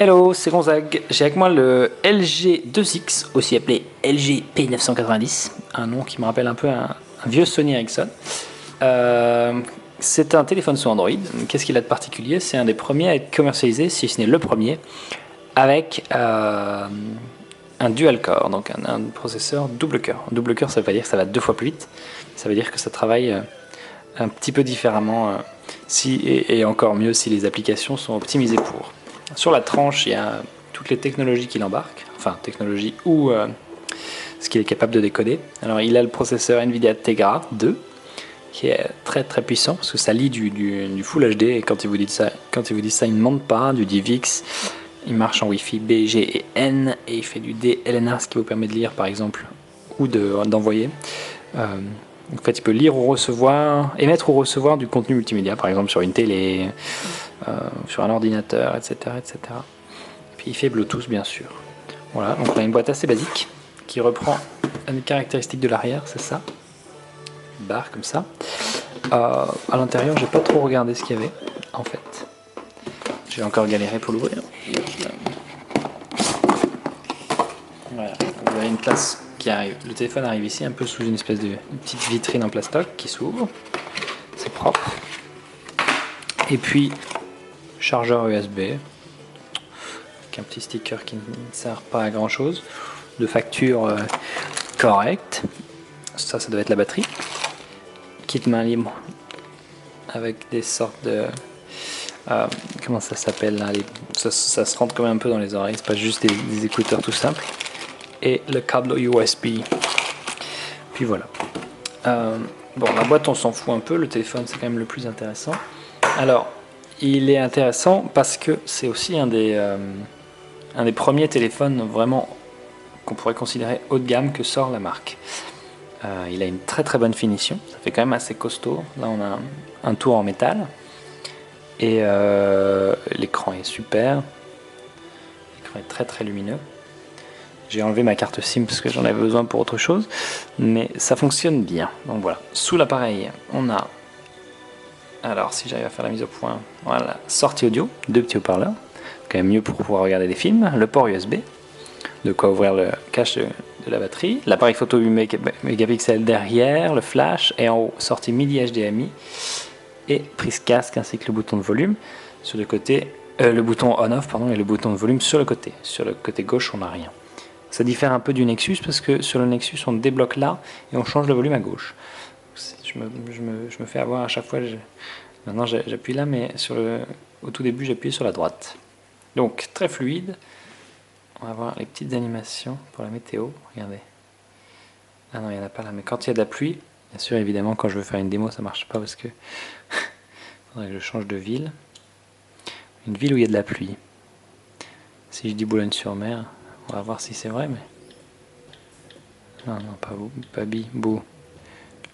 Hello, c'est Gonzague. J'ai avec moi le LG 2X, aussi appelé LG P990, un nom qui me rappelle un peu un vieux Sony Ericsson. C'est un téléphone sous Android. Qu'est-ce qu'il a de particulier? C'est un des premiers à être commercialisé, si ce n'est le premier, avec un dual core, donc un processeur double cœur. Double cœur, ça veut pas dire que ça va 2 fois plus vite, ça veut dire que ça travaille un petit peu différemment, et encore mieux si les applications sont optimisées pour. Sur la tranche, il y a toutes les technologies qu'il embarque, enfin technologies ou ce qu'il est capable de décoder. Alors il a le processeur Nvidia Tegra 2 qui est très très puissant parce que ça lit du Full HD, et quand il vous dit ça, il ne ment pas, du DivX. Il marche en Wi-Fi B, G et N, et il fait du DLNA, ce qui vous permet de lire par exemple ou d'envoyer. En fait, il peut lire ou recevoir, émettre ou recevoir du contenu multimédia, par exemple sur une télé, sur un ordinateur, etc., etc. Puis il fait Bluetooth, bien sûr. Voilà, donc on a une boîte assez basique qui reprend une caractéristique de l'arrière, c'est ça. Une barre comme ça. À l'intérieur, j'ai pas trop regardé ce qu'il y avait, en fait. J'ai encore galéré pour l'ouvrir. Voilà, vous avez une place qui arrive. Le téléphone arrive ici, un peu sous une espèce de petite vitrine en plastoc qui s'ouvre. C'est propre. Et puis, chargeur USB, avec un petit sticker qui ne sert pas à grand chose. De facture correcte. Ça doit être la batterie. Kit main libre avec des sortes de... comment ça s'appelle là, ça se rentre quand même un peu dans les oreilles, c'est pas juste des écouteurs tout simples. Et le câble USB. Puis voilà. Bon, la boîte on s'en fout un peu, le téléphone c'est quand même le plus intéressant. Alors, il est intéressant parce que c'est aussi un des premiers téléphones vraiment qu'on pourrait considérer haut de gamme que sort la marque. Il a une très très bonne finition, ça fait quand même assez costaud. Là on a un tour en métal. Et l'écran est super. L'écran est très très lumineux. J'ai enlevé ma carte SIM parce que j'en avais besoin pour autre chose, mais ça fonctionne bien. Donc voilà, sous l'appareil, on a, alors si j'arrive à faire la mise au point, voilà, sortie audio, 2 petits haut-parleurs, quand même mieux pour pouvoir regarder des films, le port USB, de quoi ouvrir le cache de la batterie, l'appareil photo 8 mégapixels derrière, le flash, et en haut, sortie midi HDMI, et prise casque ainsi que le bouton de volume sur le côté, le bouton on-off pardon, et le bouton de volume sur le côté. Sur le côté gauche, on n'a rien. Ça diffère un peu du Nexus parce que sur le Nexus on débloque là et on change le volume à gauche. Je me fais avoir à chaque fois. Maintenant j'appuie là, mais au tout début j'appuie sur la droite. Donc très fluide. On va voir les petites animations pour la météo. Regardez. Ah non, il n'y en a pas là, mais quand il y a de la pluie, bien sûr évidemment quand je veux faire une démo ça marche pas parce que faudrait que je change de ville. Une ville où il y a de la pluie. Si je dis Boulogne-sur-Mer, on va voir si c'est vrai, mais... Non, pas Boulogne.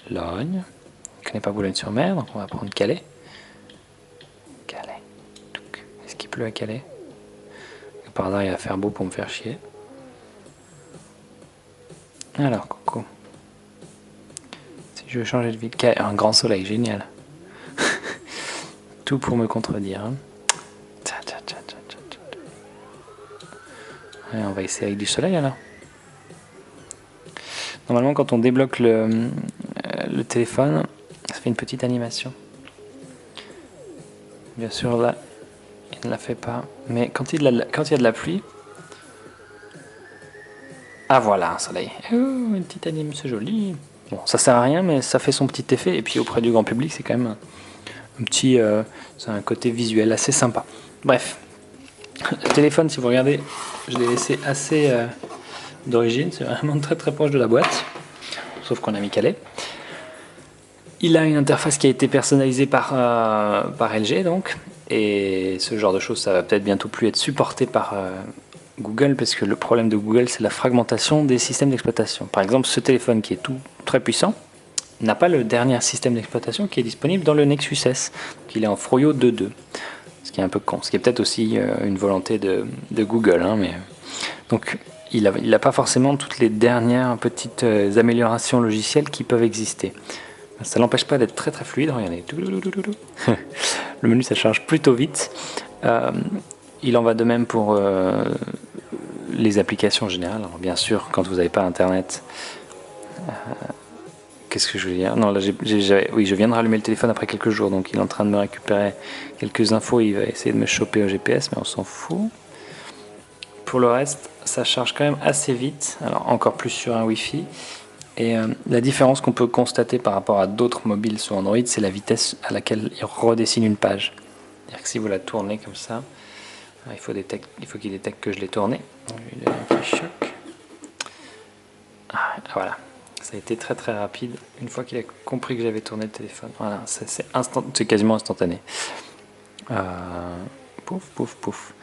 Je ne connais pas Boulogne-sur-Mer, donc on va prendre Calais. Calais. Est-ce qu'il pleut à Calais? Par hasard, il va faire beau pour me faire chier. Alors, Coco. Si je veux changer de ville... Un grand soleil, génial. Tout pour me contredire. Hein. Ouais, on va essayer avec du soleil alors. Normalement quand on débloque le téléphone, ça fait une petite animation. Bien sûr là, il ne la fait pas. Mais quand il y a de la pluie... Ah voilà, un soleil. Une petite anime, c'est joli. Bon, ça sert à rien, mais ça fait son petit effet. Et puis auprès du grand public, c'est quand même un petit... c'est un côté visuel assez sympa. Bref. Le téléphone, si vous regardez, je l'ai laissé assez d'origine, c'est vraiment très très proche de la boîte, sauf qu'on a mis Calais. Il a une interface qui a été personnalisée par LG, donc, et ce genre de choses, ça va peut-être bientôt plus être supporté par Google, parce que le problème de Google, c'est la fragmentation des systèmes d'exploitation. Par exemple, ce téléphone qui est tout très puissant n'a pas le dernier système d'exploitation qui est disponible dans le Nexus S, donc il est en Froyo 2.2. Ce qui est un peu con, ce qui est peut-être aussi une volonté de Google, hein, mais... Donc il n'a pas forcément toutes les dernières petites améliorations logicielles qui peuvent exister. Ça l'empêche pas d'être très très fluide, regardez. Le menu ça charge plutôt vite. Il en va de même pour les applications générales. Alors, bien sûr, quand vous n'avez pas internet, qu'est-ce que je veux dire? Non, là, oui, je viens de rallumer le téléphone après quelques jours, donc il est en train de me récupérer quelques infos. Il va essayer de me choper au GPS, mais on s'en fout. Pour le reste, ça charge quand même assez vite, alors encore plus sur un Wi-Fi. Et la différence qu'on peut constater par rapport à d'autres mobiles sur Android, c'est la vitesse à laquelle il redessine une page. C'est-à-dire que si vous la tournez comme ça, il faut qu'il détecte que je l'ai tourné. Je lui donne un petit choc. Ah, voilà, ça a été très très rapide. Une fois qu'il a compris que j'avais tourné le téléphone, voilà, c'est quasiment instantané. Pouf, pouf, pouf.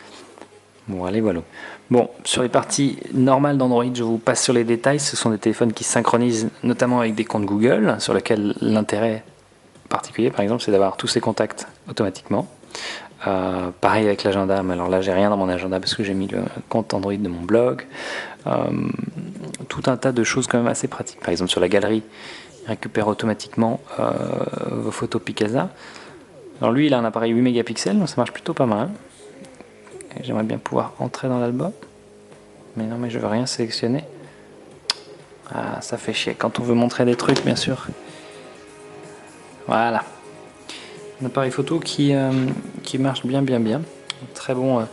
Bon, allez, voilà. Bon, sur les parties normales d'Android, je vous passe sur les détails. Ce sont des téléphones qui synchronisent notamment avec des comptes Google, sur lesquels l'intérêt particulier, par exemple, c'est d'avoir tous ces contacts automatiquement. Pareil avec l'agenda, mais alors là, j'ai rien dans mon agenda parce que j'ai mis le compte Android de mon blog. Tout un tas de choses quand même assez pratiques. Par exemple, sur la galerie, il récupère automatiquement vos photos Picasa. Alors lui, il a un appareil 8 mégapixels, donc ça marche plutôt pas mal. J'aimerais bien pouvoir entrer dans l'album. Mais non, mais je veux rien sélectionner. Ah, ça fait chier. Quand on veut montrer des trucs, bien sûr. Voilà. Un appareil photo qui marche bien. Très bon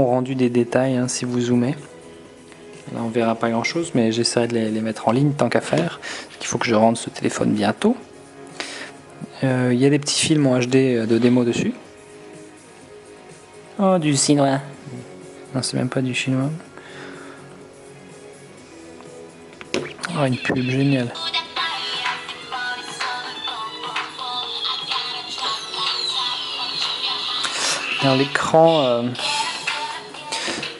rendu des détails hein, si vous zoomez. Là, on verra pas grand chose, mais j'essaierai de les mettre en ligne tant qu'à faire. Il faut que je rende ce téléphone bientôt. Il y a des petits films en HD de démo dessus. Oh, du chinois. Non, c'est même pas du chinois. Oh, une pub géniale. Alors l'écran,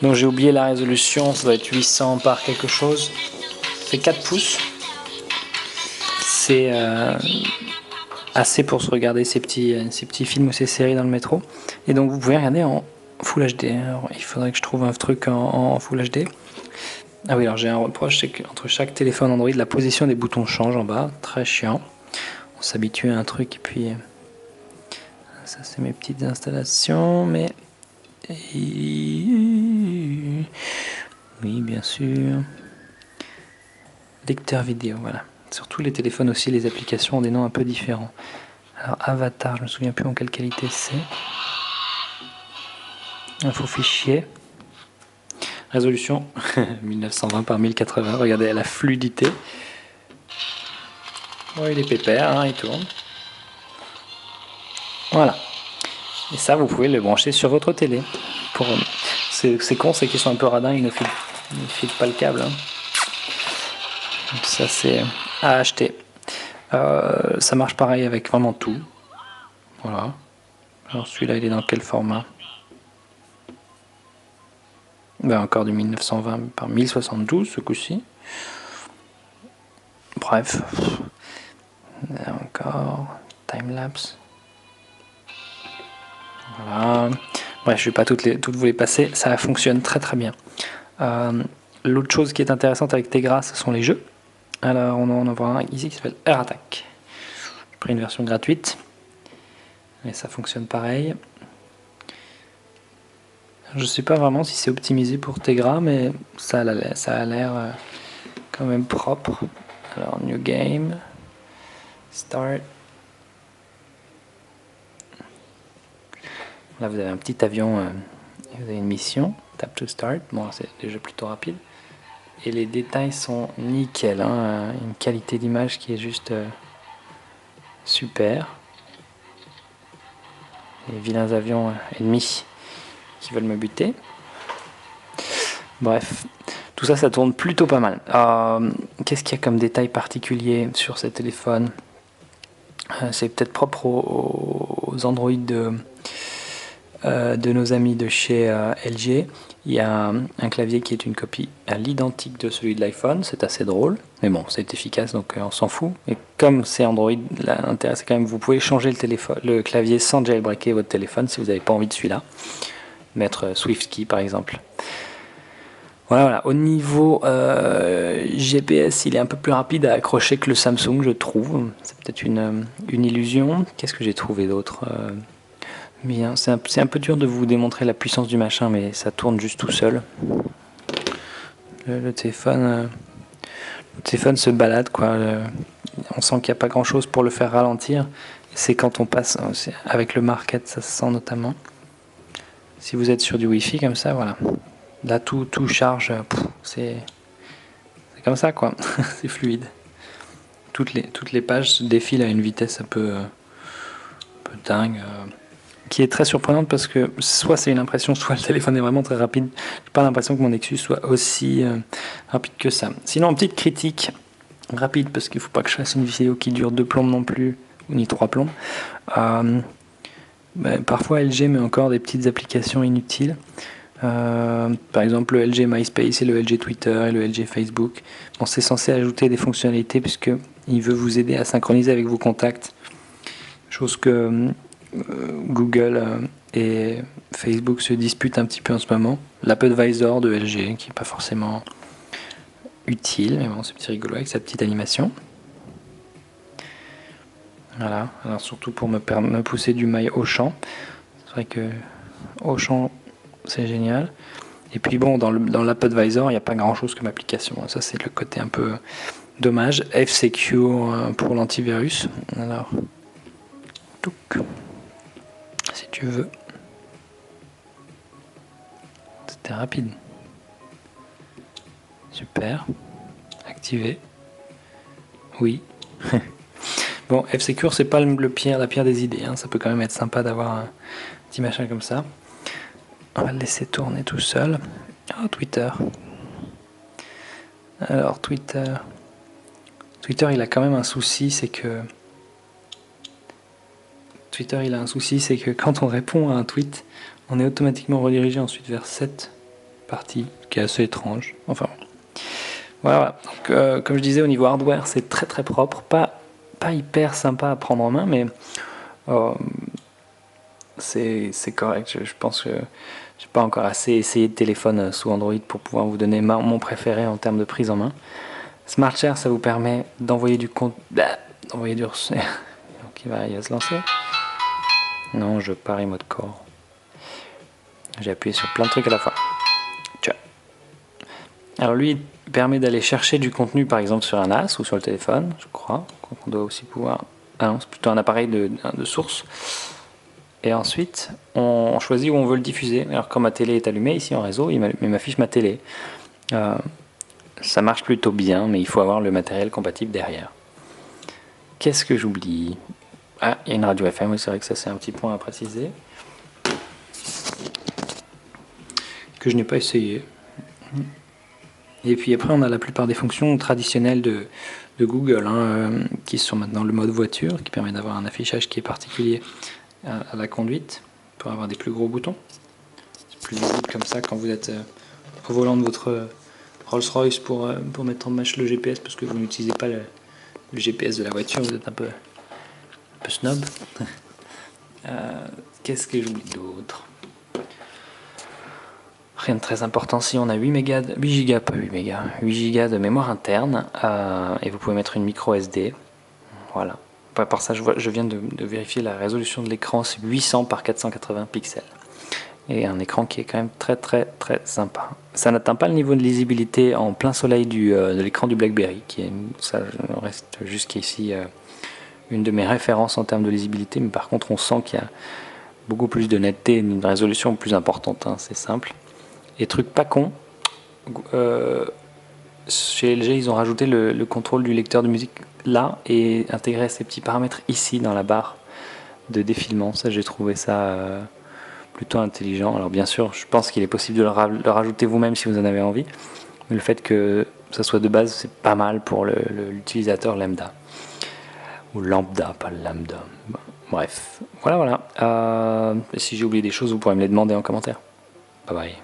donc j'ai oublié la résolution, ça doit être 800 par quelque chose. C'est 4 pouces. C'est assez pour se regarder ces petits films ou ces séries dans le métro. Et donc vous pouvez regarder en Full HD. Alors, il faudrait que je trouve un truc en Full HD. Ah oui, alors j'ai un reproche, c'est qu'entre chaque téléphone Android, la position des boutons change en bas. Très chiant. On s'habitue à un truc et puis... ça c'est mes petites installations, mais... oui, bien sûr. Lecteur vidéo, voilà. Sur tous les téléphones aussi, les applications ont des noms un peu différents. Alors Avatar, je me souviens plus en quelle qualité c'est. Info fichier. Résolution 1920 par 1080. Regardez la fluidité. Bon, il est pépère, hein, il tourne. Voilà. Et ça, vous pouvez le brancher sur votre télé. C'est con, c'est qu'ils sont un peu radins, ils ne filent pas le câble. Hein. Donc ça, c'est à acheter. Ça marche pareil avec vraiment tout. Voilà. Alors celui-là, il est dans quel format? Ben, encore du 1920 par 1072 ce coup-ci. Bref. Là encore. Timelapse. Voilà. Bref, je ne vais pas toutes vous les passer. Ça fonctionne très très bien. L'autre chose qui est intéressante avec Tegra, ce sont les jeux. Alors on en voit un ici qui s'appelle AirAttack. J'ai pris une version gratuite. Et ça fonctionne pareil. Je ne sais pas vraiment si c'est optimisé pour Tegra, mais ça a l'air quand même propre. Alors, New Game, Start. Là, vous avez un petit avion, vous avez une mission, Tap to Start. Bon, c'est déjà plutôt rapide. Et les détails sont nickel, hein, une qualité d'image qui est juste super. Les vilains avions ennemis qui veulent me buter. Bref, tout ça, ça tourne plutôt pas mal. Qu'est-ce qu'il y a comme détail particulier sur ces téléphones? C'est peut-être propre aux Android de nos amis de chez LG. Il y a un clavier qui est une copie à l'identique de celui de l'iPhone. C'est assez drôle, mais bon, c'est efficace, donc on s'en fout. Et comme c'est Android, l'intérêt c'est quand même que vous pouvez changer le clavier sans jailbreaker votre téléphone si vous n'avez pas envie de celui-là. Mettre SwiftKey par exemple. Voilà. Au niveau GPS, il est un peu plus rapide à accrocher que le Samsung, je trouve. C'est peut-être une illusion. Qu'est-ce que j'ai trouvé d'autre? Bien, c'est un peu dur de vous démontrer la puissance du machin, mais ça tourne juste tout seul. Le téléphone se balade, quoi. On sent qu'il n'y a pas grand chose pour le faire ralentir. C'est quand on passe avec le market, ça se sent notamment. Si vous êtes sur du Wi-Fi comme ça, voilà. Là, tout charge, c'est comme ça, quoi. C'est fluide. Toutes les pages se défilent à une vitesse un peu dingue, qui est très surprenante parce que soit c'est une impression, soit le téléphone est vraiment très rapide. J'ai pas l'impression que mon Nexus soit aussi rapide que ça. Sinon, petite critique rapide, parce qu'il faut pas que je fasse une vidéo qui dure 2 plombes non plus, ni 3 plombes. Parfois LG met encore des petites applications inutiles. Par exemple le LG MySpace et le LG Twitter et le LG Facebook. Bon, c'est censé ajouter des fonctionnalités puisque il veut vous aider à synchroniser avec vos contacts, chose que Google et Facebook se disputent un petit peu en ce moment. L'AppAdvisor de LG qui n'est pas forcément utile, mais bon, c'est petit rigolo avec sa petite animation. Voilà, alors surtout pour me pousser du mail Auchan. C'est vrai que Auchan c'est génial. Et puis bon, dans l'AppAdvisor, il n'y a pas grand chose comme application. Ça, c'est le côté un peu dommage. F-Secure pour l'antivirus. Alors, si tu veux. C'était rapide. Super. Activé. Oui. Bon, F-Secure, c'est pas la pire des idées. Hein. Ça peut quand même être sympa d'avoir un petit machin comme ça. On va le laisser tourner tout seul. Oh, Twitter. Alors, Twitter, il a quand même un souci, c'est que quand on répond à un tweet, on est automatiquement redirigé ensuite vers cette partie, qui est assez étrange. Enfin, voilà. Donc, comme je disais, au niveau hardware, c'est très très propre. Pas hyper sympa à prendre en main, mais c'est correct. Je pense que j'ai pas encore assez essayé de téléphone sous Android pour pouvoir vous donner mon préféré en termes de prise en main. SmartShare, ça vous permet d'envoyer du compte, d'envoyer du donc il va se lancer. Non, je parie mode corps. J'ai appuyé sur plein de trucs à la fois. Tiens. Alors lui, il permet d'aller chercher du contenu, par exemple sur un NAS ou sur le téléphone, je crois. On doit aussi pouvoir. Ah non, c'est plutôt un appareil de source. Et ensuite, on choisit où on veut le diffuser. Alors quand ma télé est allumée ici en réseau, il m'affiche ma télé. Ça marche plutôt bien, mais il faut avoir le matériel compatible derrière. Qu'est-ce que j'oublie? Ah, il y a une radio FM, oui, c'est vrai que ça c'est un petit point à préciser. Que je n'ai pas essayé. Et puis après, on a la plupart des fonctions traditionnelles de Google, qui sont maintenant le mode voiture, qui permet d'avoir un affichage qui est particulier à la conduite, pour avoir des plus gros boutons. C'est plus visible comme ça quand vous êtes au volant de votre Rolls-Royce pour mettre en marche le GPS, parce que vous n'utilisez pas le GPS de la voiture, vous êtes un peu snob. Qu'est-ce que j'oublie d'autre? Rien de très important. Si on a 8 Go de mémoire interne, et vous pouvez mettre une micro SD. Voilà. Par ça, je viens de vérifier la résolution de l'écran, c'est 800 par 480 pixels. Et un écran qui est quand même très très très sympa. Ça n'atteint pas le niveau de lisibilité en plein soleil de l'écran du BlackBerry, ça reste jusqu'ici une de mes références en termes de lisibilité, mais par contre on sent qu'il y a beaucoup plus de netteté, une résolution plus importante, c'est simple. Et truc pas con, chez LG ils ont rajouté le contrôle du lecteur de musique là et intégré ces petits paramètres ici dans la barre de défilement. Ça, j'ai trouvé ça plutôt intelligent. Alors bien sûr, je pense qu'il est possible de le rajouter vous-même si vous en avez envie, mais le fait que ça soit de base, c'est pas mal pour l'utilisateur lambda. Ou lambda, pas lambda. Bref, voilà. Si j'ai oublié des choses, vous pourrez me les demander en commentaire. Bye bye.